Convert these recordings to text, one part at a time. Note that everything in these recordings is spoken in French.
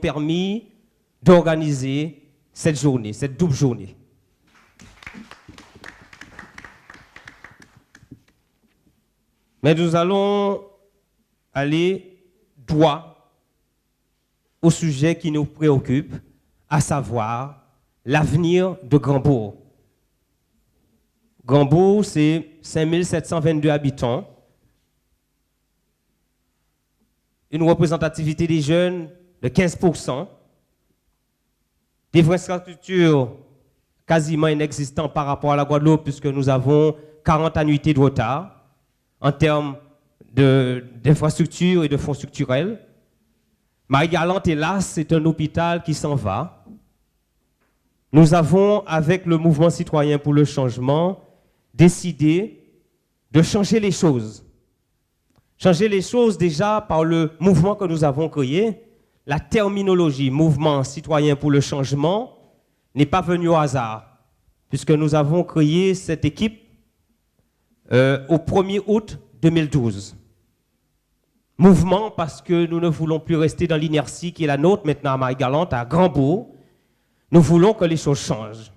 permis d'organiser cette journée, cette double journée. Mais nous allons aller droit au sujet qui nous préoccupe, à savoir l'avenir de Grandbourg. Grandbourg, c'est 5722 habitants, une représentativité des jeunes de 15%, des infrastructures quasiment inexistantes par rapport à la Guadeloupe, puisque nous avons 40 annuités de retard en termes d'infrastructures et de fonds structurels. Marie-Galante, hélas, c'est un hôpital qui s'en va. Nous avons, avec le mouvement citoyen pour le changement, décidé de changer les choses. Changer les choses déjà par le mouvement que nous avons créé. La terminologie mouvement citoyen pour le changement n'est pas venue au hasard, puisque nous avons créé cette équipe au 1er août 2012. Mouvement parce que nous ne voulons plus rester dans l'inertie qui est la nôtre maintenant à Marie-Galante, à Grandbourg. Nous voulons que les choses changent.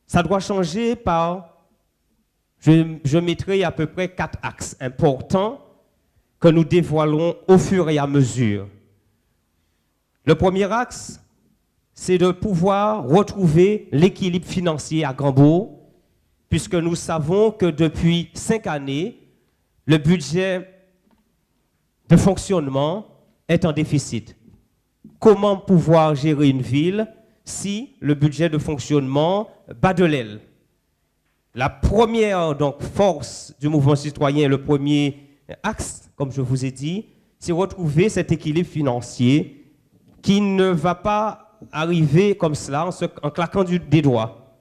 Ça doit changer par, je mettrai à peu près 4 axes importants que nous dévoilerons au fur et à mesure. Le premier axe, c'est de pouvoir retrouver l'équilibre financier à Grandbourg, puisque nous savons que depuis 5 années, le budget de fonctionnement est en déficit. Comment pouvoir gérer une ville si le budget de fonctionnement bat de l'aile? La première donc, force du mouvement citoyen, le premier axe, comme je vous ai dit, c'est retrouver cet équilibre financier qui ne va pas arriver comme cela en claquant des doigts.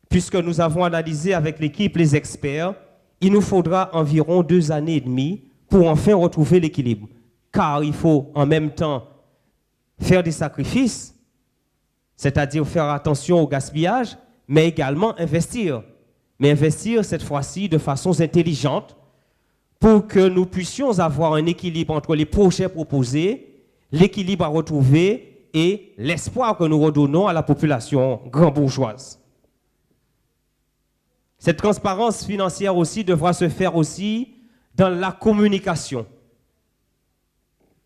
Puisque nous avons analysé avec l'équipe, les experts, il nous faudra environ 2 années et demie pour enfin retrouver l'équilibre. Car il faut en même temps faire des sacrifices, c'est-à-dire faire attention au gaspillage, mais également investir. Mais investir cette fois-ci de façon intelligente pour que nous puissions avoir un équilibre entre les projets proposés, l'équilibre à retrouver et l'espoir que nous redonnons à la population grand-bourgeoise. Cette transparence financière aussi devra se faire aussi dans la communication.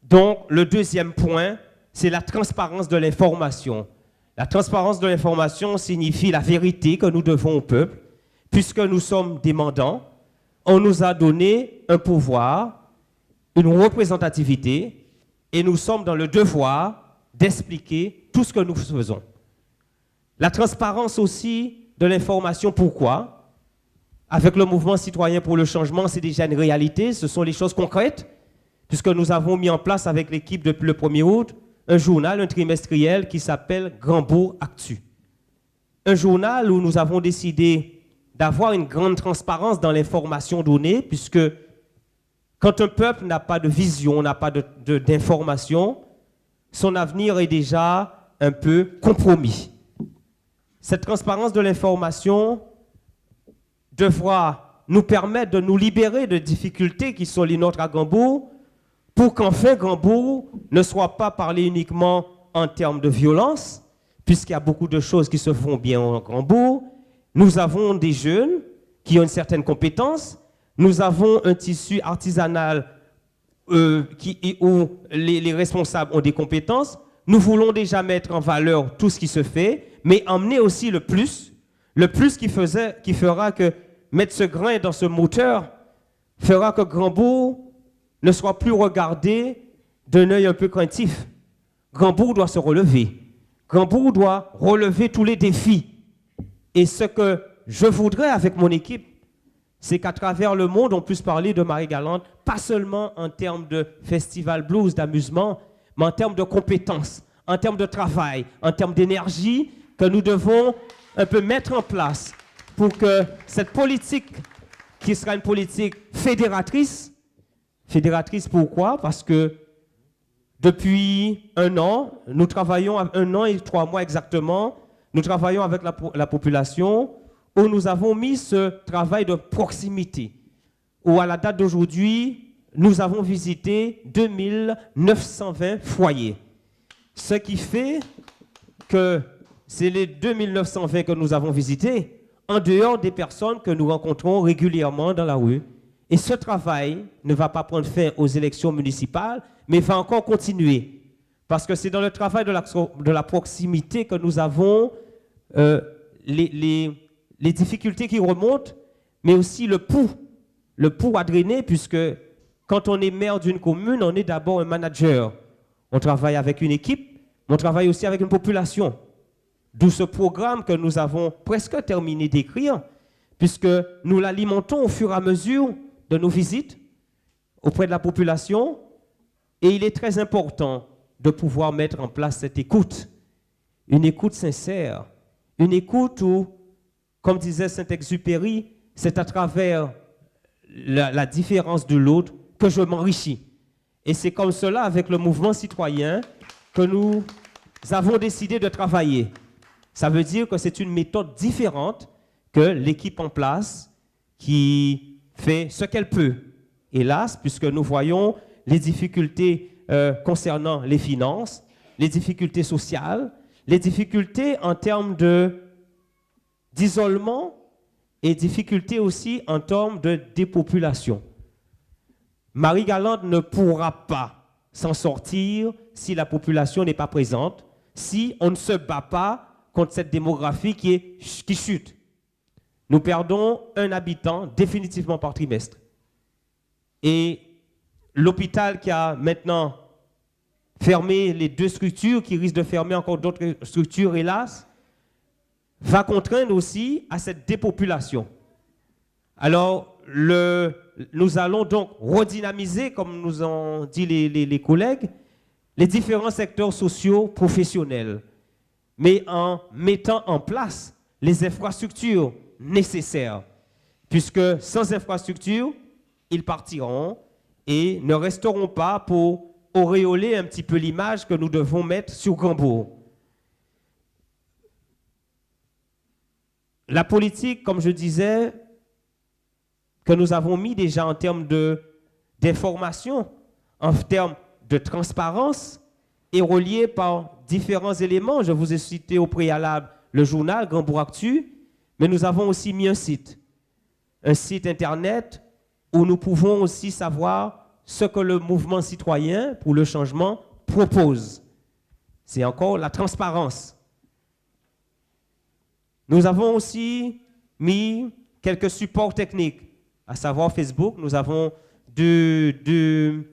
Donc, le deuxième point, c'est la transparence de l'information. La transparence de l'information signifie la vérité que nous devons au peuple, puisque nous sommes des mandants. On nous a donné un pouvoir, une représentativité, et nous sommes dans le devoir d'expliquer tout ce que nous faisons. La transparence aussi de l'information, pourquoi ? Avec le mouvement citoyen pour le changement, c'est déjà une réalité, ce sont les choses concrètes, puisque nous avons mis en place avec l'équipe depuis le 1er août un journal, un trimestriel qui s'appelle Grandbourg Actu. Un journal où nous avons décidé d'avoir une grande transparence dans l'information donnée, puisque quand un peuple n'a pas de vision, n'a pas d'information, son avenir est déjà un peu compromis. Cette transparence de l'information devra nous permettre de nous libérer de difficultés qui sont les nôtres à Grandbourg, pour qu'enfin Grandbourg ne soit pas parlé uniquement en termes de violence, puisqu'il y a beaucoup de choses qui se font bien en Grandbourg. Nous avons des jeunes qui ont une certaine compétence, nous avons un tissu artisanal où les responsables ont des compétences. Nous voulons déjà mettre en valeur tout ce qui se fait, mais emmener aussi le plus qui fera que mettre ce grain dans ce moteur fera que Grandbourg ne soit plus regardé d'un œil un peu craintif. Grandbourg doit se relever. Grandbourg doit relever tous les défis. Et ce que je voudrais avec mon équipe, c'est qu'à travers le monde, on puisse parler de Marie-Galante, pas seulement en termes de festival blues, d'amusement, mais en termes de compétences, en termes de travail, en termes d'énergie, que nous devons un peu mettre en place pour que cette politique, qui sera une politique fédératrice pourquoi? Parce que depuis 1 an, nous travaillons, 1 an et 3 mois exactement, nous travaillons avec la population où nous avons mis ce travail de proximité, où à la date d'aujourd'hui, nous avons visité 2920 foyers. Ce qui fait que c'est les 2920 que nous avons visités, en dehors des personnes que nous rencontrons régulièrement dans la rue. Et ce travail ne va pas prendre fin aux élections municipales, mais va encore continuer. Parce que c'est dans le travail de la proximité que nous avons les difficultés qui remontent, mais aussi le pouls à drainer, puisque quand on est maire d'une commune, on est d'abord un manager. On travaille avec une équipe, mais on travaille aussi avec une population. D'où ce programme que nous avons presque terminé d'écrire, puisque nous l'alimentons au fur et à mesure de nos visites auprès de la population. Et il est très important de pouvoir mettre en place cette écoute, une écoute sincère, une écoute où, comme disait Saint-Exupéry, c'est à travers la différence de l'autre que je m'enrichis. Et c'est comme cela, avec le mouvement citoyen, que nous avons décidé de travailler. Ça veut dire que c'est une méthode différente que l'équipe en place qui fait ce qu'elle peut. Hélas, puisque nous voyons les difficultés concernant les finances, les difficultés sociales, les difficultés en termes d'isolement et difficultés aussi en termes de dépopulation. Marie-Galante ne pourra pas s'en sortir si la population n'est pas présente, si on ne se bat pas contre cette démographie qui chute. Nous perdons un habitant définitivement par trimestre. Et l'hôpital qui a maintenant fermé les 2 structures, qui risque de fermer encore d'autres structures, hélas, va contraindre aussi à cette dépopulation. Alors, nous allons donc redynamiser, comme nous ont dit les collègues, les différents secteurs sociaux professionnels, mais en mettant en place les infrastructures nécessaires, puisque sans infrastructure, ils partiront et ne resteront pas pour auréoler un petit peu l'image que nous devons mettre sur Grand-Bourg. La politique, comme je disais, que nous avons mis déjà en termes d'information, en termes de transparence, est reliée par différents éléments. Je vous ai cité au préalable le journal Grand-Bourg Actu, mais nous avons aussi mis un site internet où nous pouvons aussi savoir ce que le mouvement citoyen pour le changement propose. C'est encore la transparence. Nous avons aussi mis quelques supports techniques, à savoir Facebook. Nous avons deux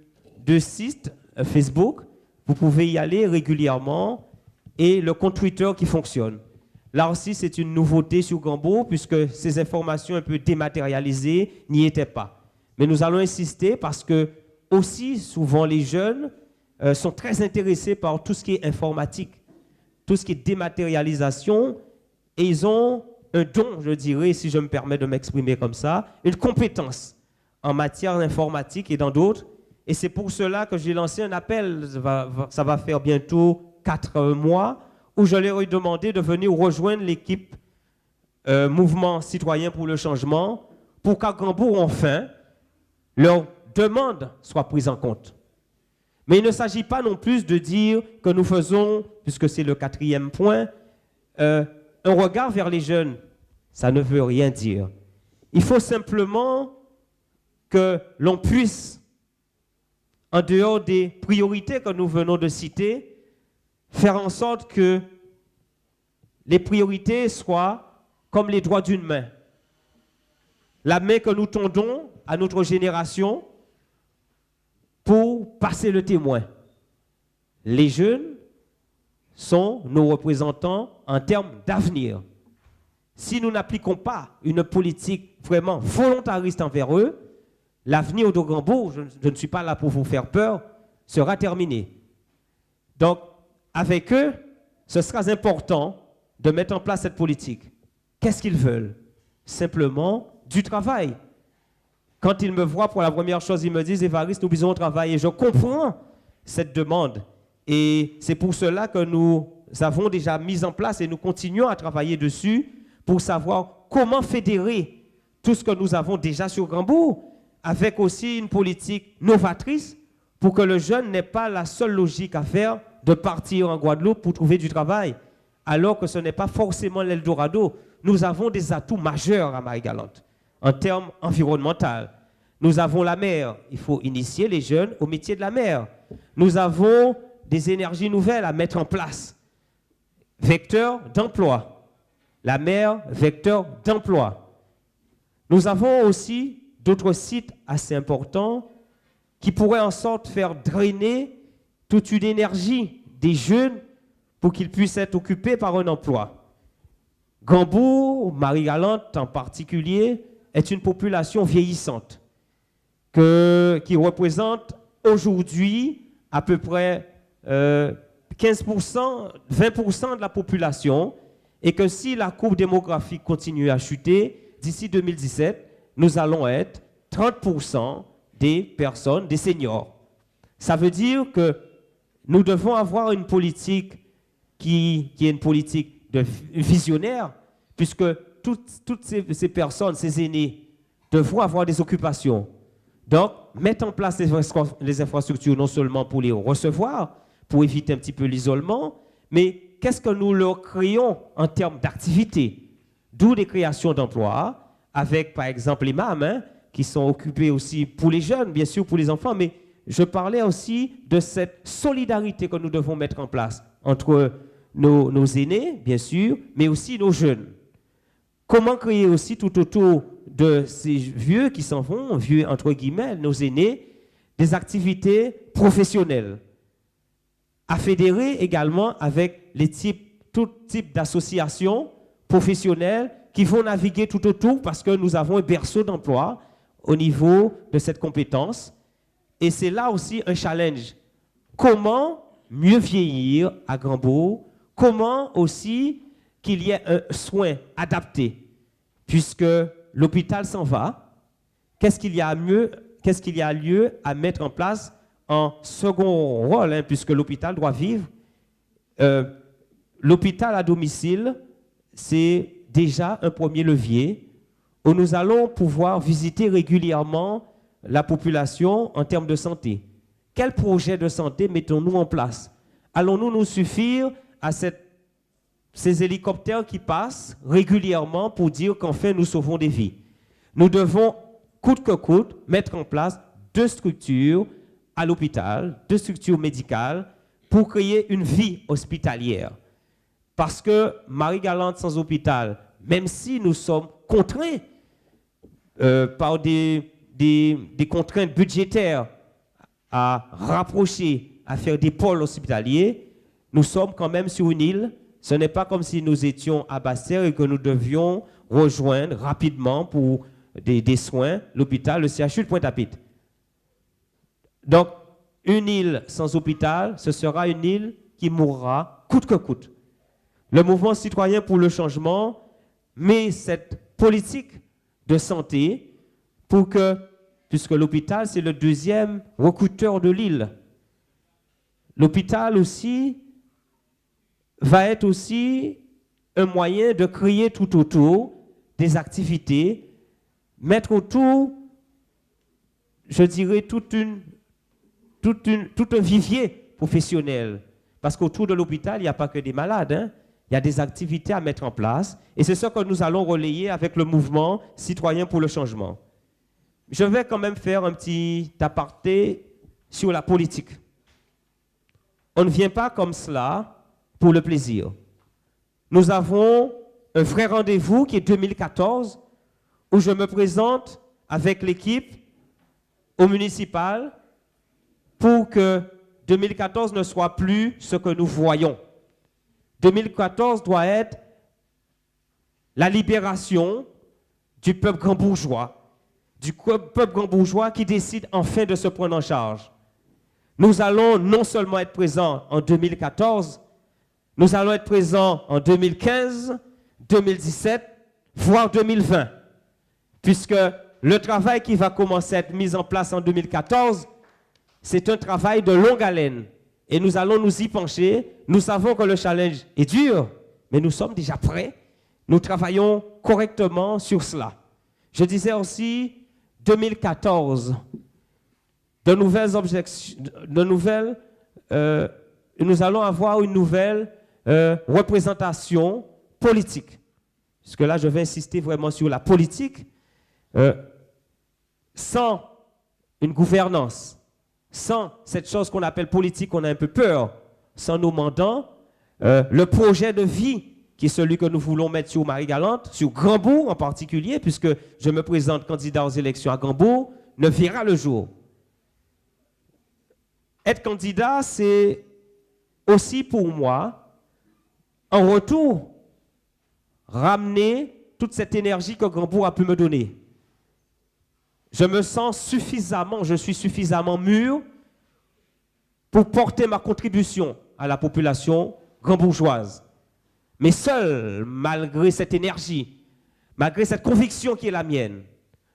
sites Facebook. Vous pouvez y aller régulièrement et le compte Twitter qui fonctionne. Là aussi, c'est une nouveauté sur Grand-Bourg puisque ces informations un peu dématérialisées n'y étaient pas. Mais nous allons insister parce que aussi souvent les jeunes sont très intéressés par tout ce qui est informatique, tout ce qui est dématérialisation, et ils ont un don, je dirais, si je me permets de m'exprimer comme ça, une compétence en matière d'informatique et dans d'autres. Et c'est pour cela que j'ai lancé un appel, ça va faire bientôt 4 mois, où je leur ai demandé de venir rejoindre l'équipe Mouvement Citoyen pour le Changement, pour qu'à Grand-Bourg, enfin, leur demande soit prise en compte. Mais il ne s'agit pas non plus de dire que nous faisons, puisque c'est le 4e point, un regard vers les jeunes. Ça ne veut rien dire. Il faut simplement que l'on puisse, en dehors des priorités que nous venons de citer, faire en sorte que les priorités soient comme les doigts d'une main. La main que nous tendons à notre génération pour passer le témoin. Les jeunes sont nos représentants en termes d'avenir. Si nous n'appliquons pas une politique vraiment volontariste envers eux, l'avenir de Grand-Bourg, je ne suis pas là pour vous faire peur, sera terminé. Donc, avec eux, ce sera important de mettre en place cette politique. Qu'est-ce qu'ils veulent? Simplement du travail. Quand ils me voient pour la première chose, ils me disent « Évariste, nous besoin de travailler ». Je comprends cette demande. Et c'est pour cela que nous avons déjà mis en place et nous continuons à travailler dessus pour savoir comment fédérer tout ce que nous avons déjà sur Grand-Bourg, avec aussi une politique novatrice pour que le jeune n'ait pas la seule logique à faire de partir en Guadeloupe pour trouver du travail, alors que ce n'est pas forcément l'Eldorado. Nous avons des atouts majeurs à Marie-Galante en termes environnementaux. Nous avons la mer. Il faut initier les jeunes au métier de la mer. Nous avons des énergies nouvelles à mettre en place. Vecteur d'emploi. La mer, vecteur d'emploi. Nous avons aussi d'autres sites assez importants qui pourraient en sorte faire drainer toute une énergie des jeunes pour qu'ils puissent être occupés par un emploi. Gambour, Marie-Galante en particulier, est une population vieillissante qui représente aujourd'hui à peu près 15%, 20% de la population, et que si la courbe démographique continue à chuter, d'ici 2017, nous allons être 30% des personnes, des seniors. Ça veut dire que nous devons avoir une politique qui est une politique visionnaire, puisque toutes ces personnes, ces aînés, devront avoir des occupations. Donc, mettre en place les infrastructures non seulement pour les recevoir, pour éviter un petit peu l'isolement, mais qu'est-ce que nous leur créons en termes d'activité? D'où des créations d'emplois, avec par exemple les MAM, qui sont occupés aussi pour les jeunes, bien sûr pour les enfants, mais je parlais aussi de cette solidarité que nous devons mettre en place entre nos aînés, bien sûr, mais aussi nos jeunes. Comment créer aussi tout autour de ces vieux qui s'en vont, vieux entre guillemets, nos aînés, des activités professionnelles, à fédérer également avec tout type d'associations professionnelles qui vont naviguer tout autour parce que nous avons un berceau d'emploi au niveau de cette compétence. Et c'est là aussi un challenge. Comment mieux vieillir à Grandbourg? Comment aussi qu'il y ait un soin adapté? Puisque l'hôpital s'en va, qu'est-ce qu'il y a lieu à mettre en place en second rôle, puisque l'hôpital doit vivre? L'hôpital à domicile, c'est déjà un premier levier où nous allons pouvoir visiter régulièrement la population en termes de santé. Quel projet de santé mettons-nous en place? Allons-nous nous suffire à ces hélicoptères qui passent régulièrement pour dire qu'enfin nous sauvons des vies? Nous devons, coûte que coûte, mettre en place 2 structures à l'hôpital, 2 structures médicales pour créer une vie hospitalière. Parce que Marie-Galante sans hôpital, même si nous sommes contraints par des contraintes budgétaires à rapprocher, à faire des pôles hospitaliers, nous sommes quand même sur une île. Ce n'est pas comme si nous étions à Basse-Terre et que nous devions rejoindre rapidement pour des soins l'hôpital, le CHU de Pointe-à-Pitre. Donc, une île sans hôpital, ce sera une île qui mourra coûte que coûte. Le mouvement citoyen pour le changement met cette politique de santé pour que, puisque l'hôpital, c'est le 2e recruteur de l'île, l'hôpital aussi va être aussi un moyen de créer tout autour des activités, mettre autour, je dirais, tout un vivier professionnel. Parce qu'autour de l'hôpital, il n'y a pas que des malades, il y a des activités à mettre en place. Et c'est ce que nous allons relayer avec le mouvement citoyen pour le changement. Je vais quand même faire un petit aparté sur la politique. On ne vient pas comme cela pour le plaisir. Nous avons un vrai rendez-vous qui est 2014, où je me présente avec l'équipe au municipal pour que 2014 ne soit plus ce que nous voyons. 2014 doit être la libération du peuple grand-bourgeois, qui décide enfin de se prendre en charge. Nous allons non seulement être présents en 2014, nous allons être présents en 2015, 2017, voire 2020, puisque le travail qui va commencer à être mis en place en 2014, c'est un travail de longue haleine. Et nous allons nous y pencher. Nous savons que le challenge est dur, mais nous sommes déjà prêts. Nous travaillons correctement sur cela. Je disais aussi, 2014, une nous allons avoir une nouvelle représentation politique. Parce que là, je vais insister vraiment sur la politique. Sans une gouvernance, sans cette chose qu'on appelle politique, on a un peu peur, sans nos mandants, le projet de vie qui est celui que nous voulons mettre sur Marie-Galante, sur Grandbourg en particulier, puisque je me présente candidat aux élections à Grandbourg, ne verra le jour. Être candidat, c'est aussi pour moi, en retour, ramener toute cette énergie que Grandbourg a pu me donner. Je me sens suffisamment, je suis suffisamment mûr pour porter ma contribution à la population grandbourgeoise. Mais seul, malgré cette énergie, malgré cette conviction qui est la mienne,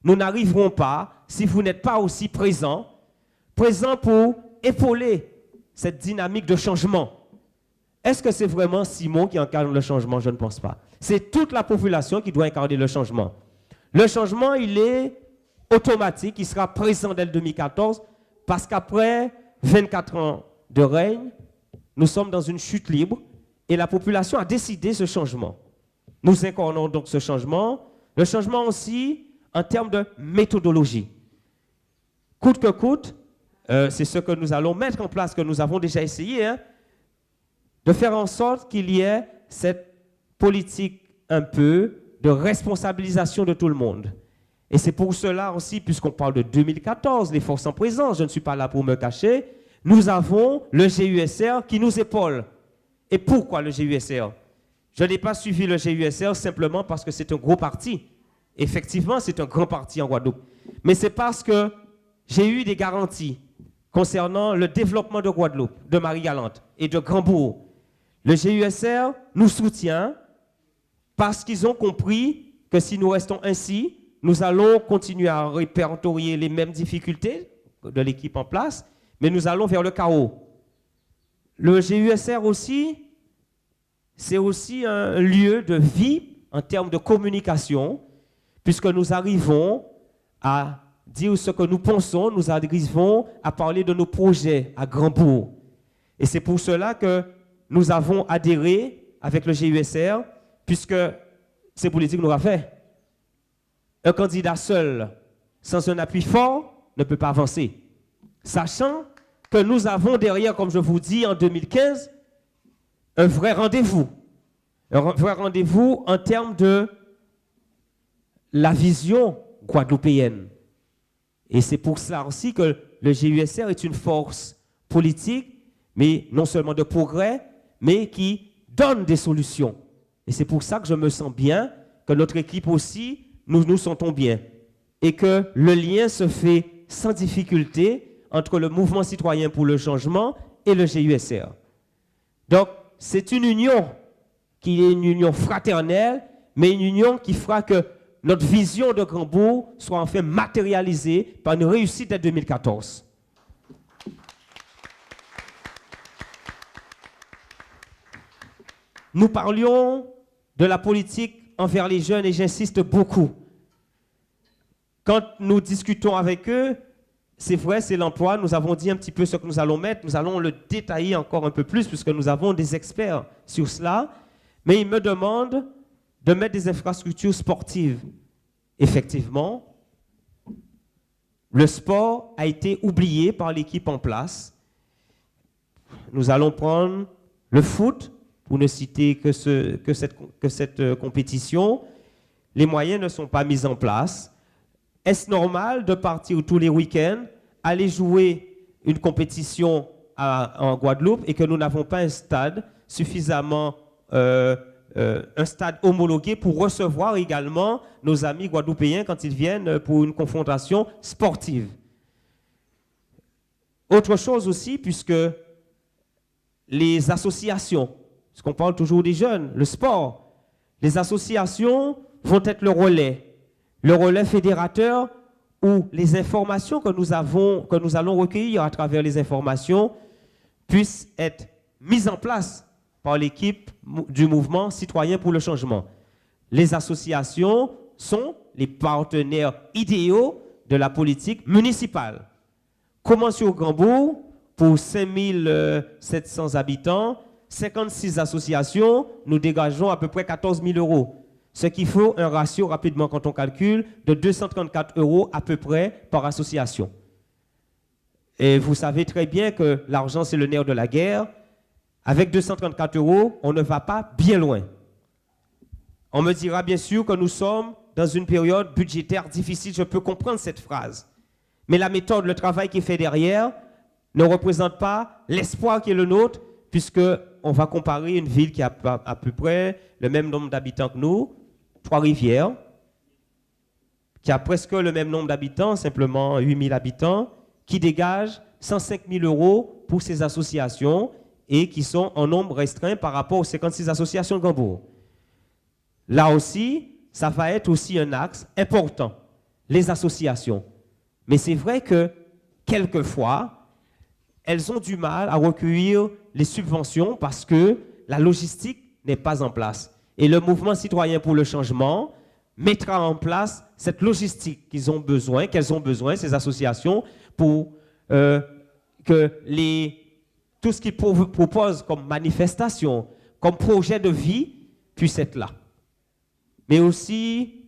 nous n'arriverons pas si vous n'êtes pas aussi présent pour épauler cette dynamique de changement. Est-ce que c'est vraiment Simon qui incarne le changement? Je ne pense pas. C'est toute la population qui doit incarner le changement. Le changement, il est automatique, il sera présent dès le 2014, parce qu'après 24 ans de règne, nous sommes dans une chute libre et la population a décidé ce changement. Nous incarnons donc ce changement. Le changement aussi en termes de méthodologie. Coûte que coûte, c'est ce que nous allons mettre en place, que nous avons déjà essayé, de faire en sorte qu'il y ait cette politique un peu de responsabilisation de tout le monde. Et c'est pour cela aussi, puisqu'on parle de 2014, les forces en présence, je ne suis pas là pour me cacher, nous avons le GUSR qui nous épaule. Et pourquoi le GUSR? Je n'ai pas suivi le GUSR simplement parce que c'est un gros parti. Effectivement, c'est un grand parti en Guadeloupe. Mais c'est parce que j'ai eu des garanties concernant le développement de Guadeloupe, de Marie-Galante et de Grandbourg. Le GUSR nous soutient parce qu'ils ont compris que si nous restons ainsi, nous allons continuer à répertorier les mêmes difficultés de l'équipe en place, mais nous allons vers le chaos. Le GUSR aussi, c'est aussi un lieu de vie en termes de communication, puisque nous arrivons à dire ce que nous pensons, nous arrivons à parler de nos projets à Grandbourg. Et c'est pour cela que nous avons adhéré avec le GUSR, puisque ces politiques nous ont fait. Un candidat seul, sans un appui fort, ne peut pas avancer. Sachant que nous avons derrière, comme je vous dis, en 2015, un vrai rendez-vous. Un vrai rendez-vous en termes de la vision guadeloupéenne. Et c'est pour cela aussi que le GUSR est une force politique, mais non seulement de progrès, mais qui donne des solutions. Et c'est pour ça que je me sens bien, que notre équipe aussi, nous nous sentons bien. Et que le lien se fait sans difficulté entre le mouvement citoyen pour le changement et le GUSR. Donc, c'est une union qui est une union fraternelle, mais une union qui fera que notre vision de Grandbourg soit enfin matérialisée par une réussite dès 2014. Nous parlions de la politique envers les jeunes et j'insiste beaucoup. Quand nous discutons avec eux, c'est vrai, c'est l'emploi, nous avons dit un petit peu ce que nous allons mettre, nous allons le détailler encore un peu plus puisque nous avons des experts sur cela, mais ils me demandent de mettre des infrastructures sportives. Effectivement, le sport a été oublié par l'équipe en place. Nous allons prendre le foot, pour ne citer que cette compétition. Les moyens ne sont pas mis en place. Est-ce normal de partir tous les week-ends, aller jouer une compétition en Guadeloupe et que nous n'avons pas un stade suffisamment, un stade homologué pour recevoir également nos amis guadeloupéens quand ils viennent pour une confrontation sportive? Autre chose aussi, puisque les associations, parce qu'on parle toujours des jeunes, le sport, les associations vont être le relais fédérateur où les informations que nous allons recueillir à travers les informations puissent être mises en place par l'équipe du mouvement citoyen pour le changement. Les associations sont les partenaires idéaux de la politique municipale. Comment sur Grandbourg, pour 5700 habitants, 56 associations, nous dégageons à peu près 14 000 euros. Ce qui faut un ratio, rapidement quand on calcule, de 234 euros à peu près par association. Et vous savez très bien que l'argent, c'est le nerf de la guerre. Avec 234 euros, on ne va pas bien loin. On me dira bien sûr que nous sommes dans une période budgétaire difficile, je peux comprendre cette phrase. Mais la méthode, le travail qui est fait derrière ne représente pas l'espoir qui est le nôtre, puisqu'on va comparer une ville qui a à peu près le même nombre d'habitants que nous, Trois-Rivières, qui a presque le même nombre d'habitants, simplement 8 000 habitants, qui dégage 105 000 euros pour ces associations et qui sont en nombre restreint par rapport aux 56 associations de Gambourg. Là aussi, ça va être aussi un axe important, les associations. Mais c'est vrai que, quelquefois, elles ont du mal à recueillir les subventions parce que la logistique n'est pas en place. Et le mouvement citoyen pour le changement mettra en place cette logistique qu'elles ont besoin, ces associations, pour que tout ce qu'ils proposent comme manifestation, comme projet de vie, puisse être là. Mais aussi,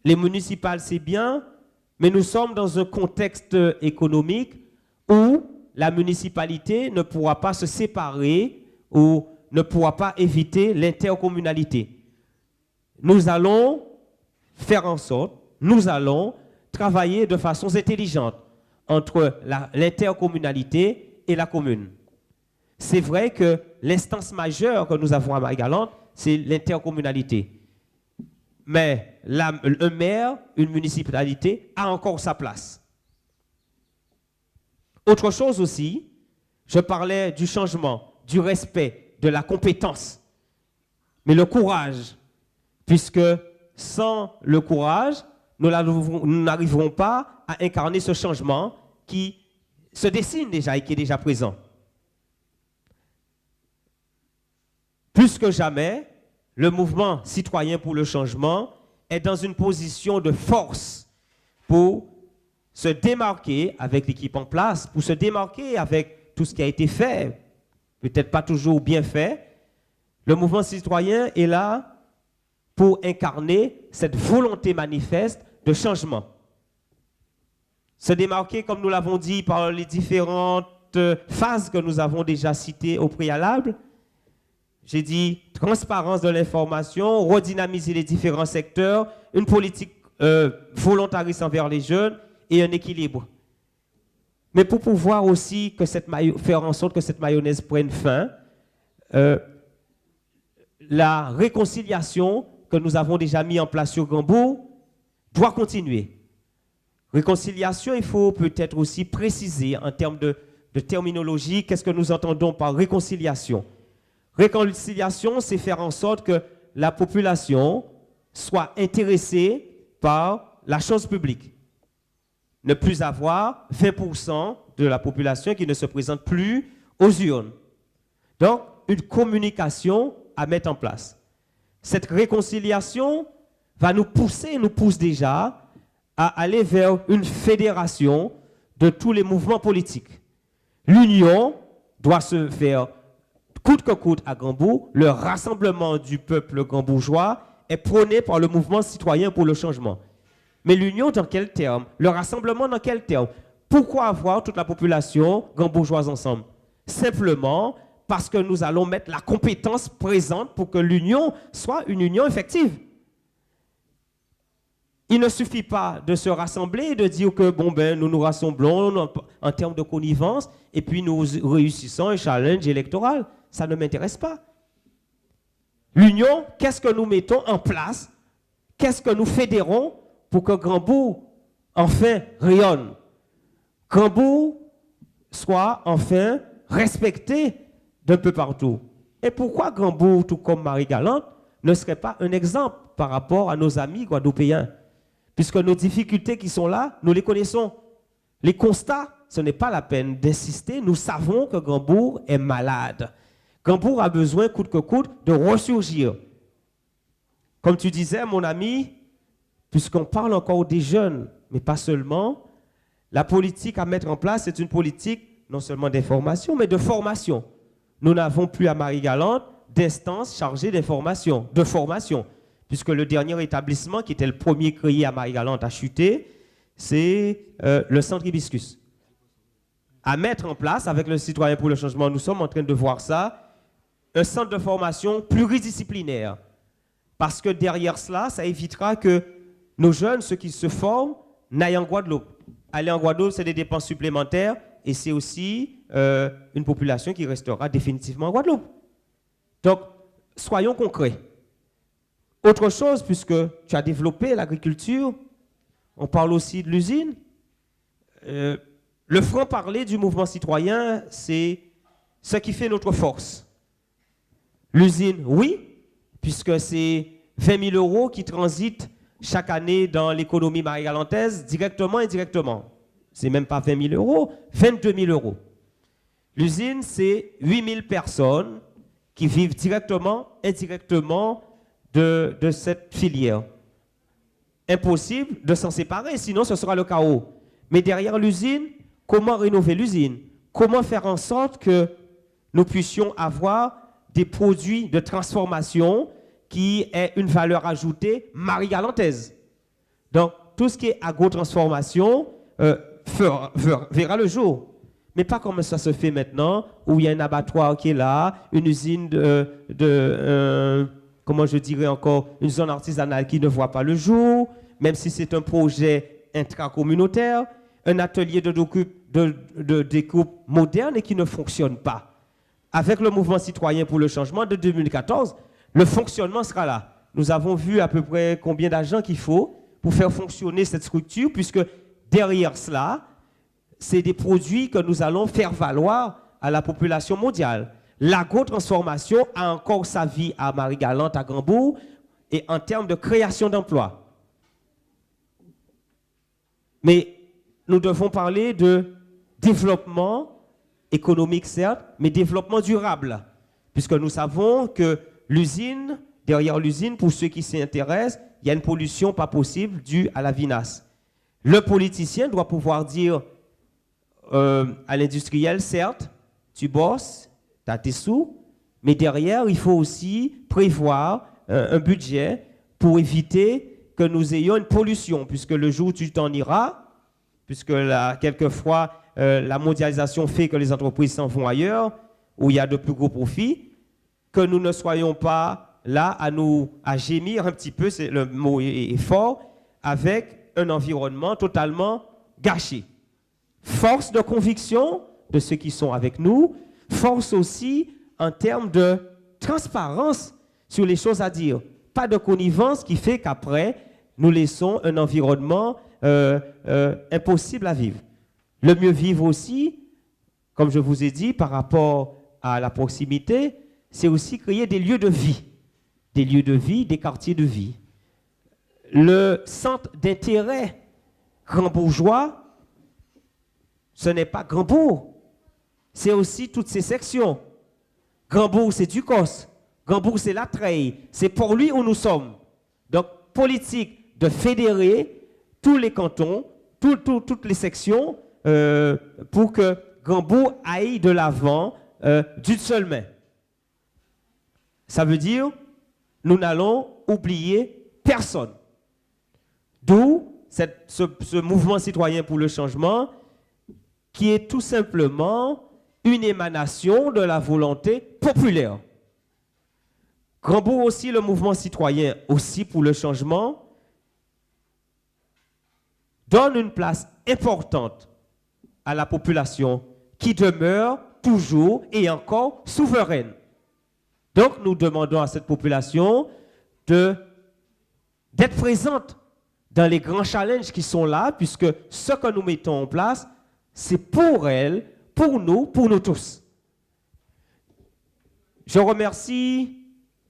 les municipales, c'est bien, mais nous sommes dans un contexte économique où la municipalité ne pourra pas se séparer ou ne pourra pas éviter l'intercommunalité. Nous allons faire en sorte, nous allons travailler de façon intelligente entre l'intercommunalité et la commune. C'est vrai que l'instance majeure que nous avons à Marie-Galante, c'est l'intercommunalité. Mais un maire, une municipalité, a encore sa place. Autre chose aussi, je parlais du changement, du respect, de la compétence, mais le courage, puisque sans le courage, nous n'arriverons pas à incarner ce changement qui se dessine déjà et qui est déjà présent. Plus que jamais, le mouvement citoyen pour le changement est dans une position de force pour se démarquer avec l'équipe en place, pour se démarquer avec tout ce qui a été fait, peut-être pas toujours bien fait. Le mouvement citoyen est là pour incarner cette volonté manifeste de changement. Se démarquer, comme nous l'avons dit, par les différentes phases que nous avons déjà citées au préalable. J'ai dit transparence de l'information, redynamiser les différents secteurs, une politique volontariste envers les jeunes et un équilibre. Mais pour pouvoir aussi faire en sorte que cette mayonnaise prenne fin, la réconciliation que nous avons déjà mis en place sur Gambourg doit continuer. Réconciliation, il faut peut-être aussi préciser en termes de terminologie, qu'est-ce que nous entendons par réconciliation. Réconciliation, c'est faire en sorte que la population soit intéressée par la chose publique. Ne plus avoir 20% de la population qui ne se présente plus aux urnes. Donc, une communication à mettre en place. Cette réconciliation va nous pousse déjà à aller vers une fédération de tous les mouvements politiques. L'union doit se faire coûte que coûte à Gambourg. Le rassemblement du peuple gambourgeois est prôné par le mouvement citoyen pour le changement. Mais l'union dans quel terme? Le rassemblement dans quel terme? Pourquoi avoir toute la population gambourgeoise ensemble? Simplement parce que nous allons mettre la compétence présente pour que l'union soit une union effective. Il ne suffit pas de se rassembler et de dire que nous nous rassemblons en termes de connivence et puis nous réussissons un challenge électoral. Ça ne m'intéresse pas. L'union, qu'est-ce que nous mettons en place? Qu'est-ce que nous fédérons pour que Gambourg enfin rayonne? Gambourg soit enfin respecté d'un peu partout. Et pourquoi Gambourg, tout comme Marie-Galante, ne serait pas un exemple par rapport à nos amis guadeloupéens? Puisque nos difficultés qui sont là, nous les connaissons. Les constats, ce n'est pas la peine d'insister. Nous savons que Gambourg est malade. Gambourg a besoin, coûte que coûte, de ressurgir. Comme tu disais, mon ami, puisqu'on parle encore des jeunes, mais pas seulement, La politique à mettre en place, c'est une politique non seulement d'information, mais de formation. Nous n'avons plus à Marie-Galante d'instances chargées d'information, de formation, puisque le dernier établissement qui était le premier créé à Marie-Galante a chuté, c'est le Centre Hibiscus. À mettre en place avec le Citoyen pour le changement, nous sommes en train de voir ça, un centre de formation pluridisciplinaire. Parce que derrière cela, ça évitera que nos jeunes, ceux qui se forment, n'aillent en Guadeloupe. Aller en Guadeloupe, c'est des dépenses supplémentaires et c'est aussi une population qui restera définitivement en Guadeloupe. Donc, soyons concrets. Autre chose, puisque tu as développé l'agriculture, on parle aussi de l'usine. Le franc-parler du mouvement citoyen, c'est ce qui fait notre force. L'usine, oui, puisque c'est 20 000 euros qui transitent chaque année dans l'économie marie-galantaise, directement et indirectement. C'est même pas 20 000 euros, 22 000 euros. L'usine, c'est 8 000 personnes qui vivent directement, indirectement de cette filière. Impossible de s'en séparer, sinon ce sera le chaos. Mais derrière l'usine, comment rénover l'usine? Comment faire en sorte que nous puissions avoir des produits de transformation qui aient une valeur ajoutée marie-galantaise? Donc, tout ce qui est agro-transformation verra le jour. Mais pas comme ça se fait maintenant, où il y a un abattoir qui est là, une usine comment je dirais encore, une zone artisanale qui ne voit pas le jour, même si c'est un projet intracommunautaire, un atelier de découpe moderne et qui ne fonctionne pas. Avec le mouvement citoyen pour le changement de 2014, le fonctionnement sera là. Nous avons vu à peu près combien d'argent qu'il faut pour faire fonctionner cette structure, puisque derrière cela, c'est des produits que nous allons faire valoir à la population mondiale. L'agro-transformation a encore sa vie à Marie-Galante, à Grandbourg, et en termes de création d'emplois. Mais nous devons parler de développement économique, certes, mais développement durable, puisque nous savons que l'usine, derrière l'usine, pour ceux qui s'y intéressent, il y a une pollution pas possible due à la vinasse. Le politicien doit pouvoir dire à l'industriel, certes, tu bosses, tu as tes sous, mais derrière, il faut aussi prévoir un budget pour éviter que nous ayons une pollution, puisque le jour où tu t'en iras, puisque quelquefois, la mondialisation fait que les entreprises s'en vont ailleurs, où il y a de plus gros profits, que nous ne soyons pas là à gémir un petit peu, le mot est fort, avec un environnement totalement gâché. Force de conviction de ceux qui sont avec nous, force aussi en termes de transparence sur les choses à dire. Pas de connivence qui fait qu'après, nous laissons un environnement impossible à vivre. Le mieux vivre aussi, comme je vous ai dit, par rapport à la proximité, c'est aussi créer des lieux de vie. Des lieux de vie, des quartiers de vie. Le centre d'intérêt grand-bourgeois, ce n'est pas Grandbourg, c'est aussi toutes ces sections. Grandbourg, c'est Ducos. Grandbourg, c'est La Treille. C'est pour lui où nous sommes. Donc, politique de fédérer tous les cantons, toutes les sections, pour que Grandbourg aille de l'avant d'une seule main. Ça veut dire, nous n'allons oublier personne. D'où ce mouvement citoyen pour le changement, qui est tout simplement une émanation de la volonté populaire. Grandbourg aussi, le mouvement citoyen aussi pour le changement, donne une place importante à la population qui demeure toujours et encore souveraine. Donc nous demandons à cette population d'être présente dans les grands challenges qui sont là, puisque ce que nous mettons en place, c'est pour elle, pour nous tous. Je remercie,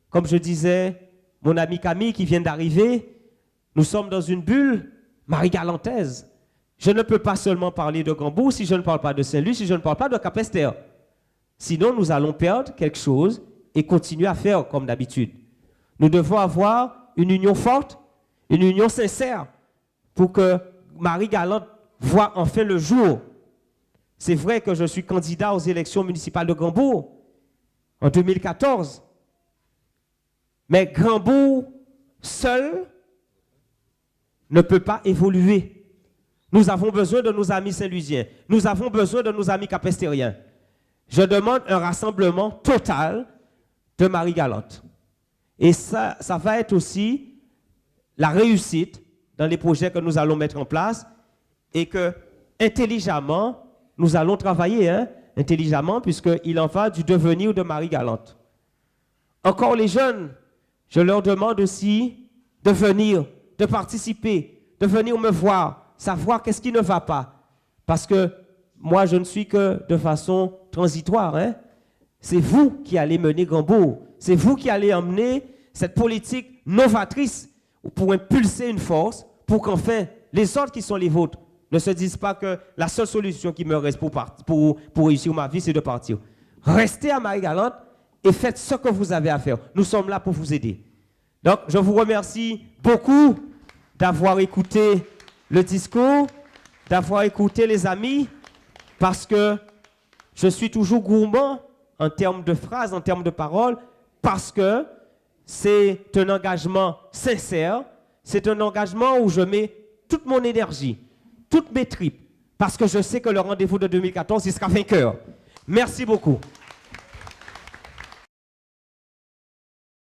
comme je disais, mon ami Camille qui vient d'arriver. Nous sommes dans une bulle marie-galantaise. Je ne peux pas seulement parler de Grandbourg si je ne parle pas de Saint-Louis, si je ne parle pas de Cap-Esther. Sinon, nous allons perdre quelque chose et continuer à faire comme d'habitude. Nous devons avoir une union forte, une union sincère pour que Marie-Galante voit enfin le jour. C'est vrai que je suis candidat aux élections municipales de Grandbourg en 2014. Mais Grandbourg seul ne peut pas évoluer. Nous avons besoin de nos amis saint-louisiens. Nous avons besoin de nos amis capestériens. Je demande un rassemblement total de Marie-Galante. Et ça va être aussi la réussite dans les projets que nous allons mettre en place et que, intelligemment, nous allons travailler, intelligemment, puisqu'il en va du devenir de Marie-Galante. Encore les jeunes, je leur demande aussi de venir, de participer, de venir me voir, savoir qu'est-ce qui ne va pas. Parce que moi, je ne suis que de façon transitoire. C'est vous qui allez mener Grandbourg. C'est vous qui allez emmener cette politique novatrice pour impulser une force, pour qu'enfin, les autres qui sont les vôtres ne se disent pas que la seule solution qui me reste pour réussir ma vie, c'est de partir. Restez à Marie-Galante et faites ce que vous avez à faire. Nous sommes là pour vous aider. Donc, je vous remercie beaucoup d'avoir écouté le discours, d'avoir écouté les amis, parce que je suis toujours gourmand en termes de phrases, en termes de paroles, parce que c'est un engagement sincère, c'est un engagement où je mets toute mon énergie, toutes mes tripes, parce que je sais que le rendez-vous de 2014, il sera vainqueur. Merci beaucoup.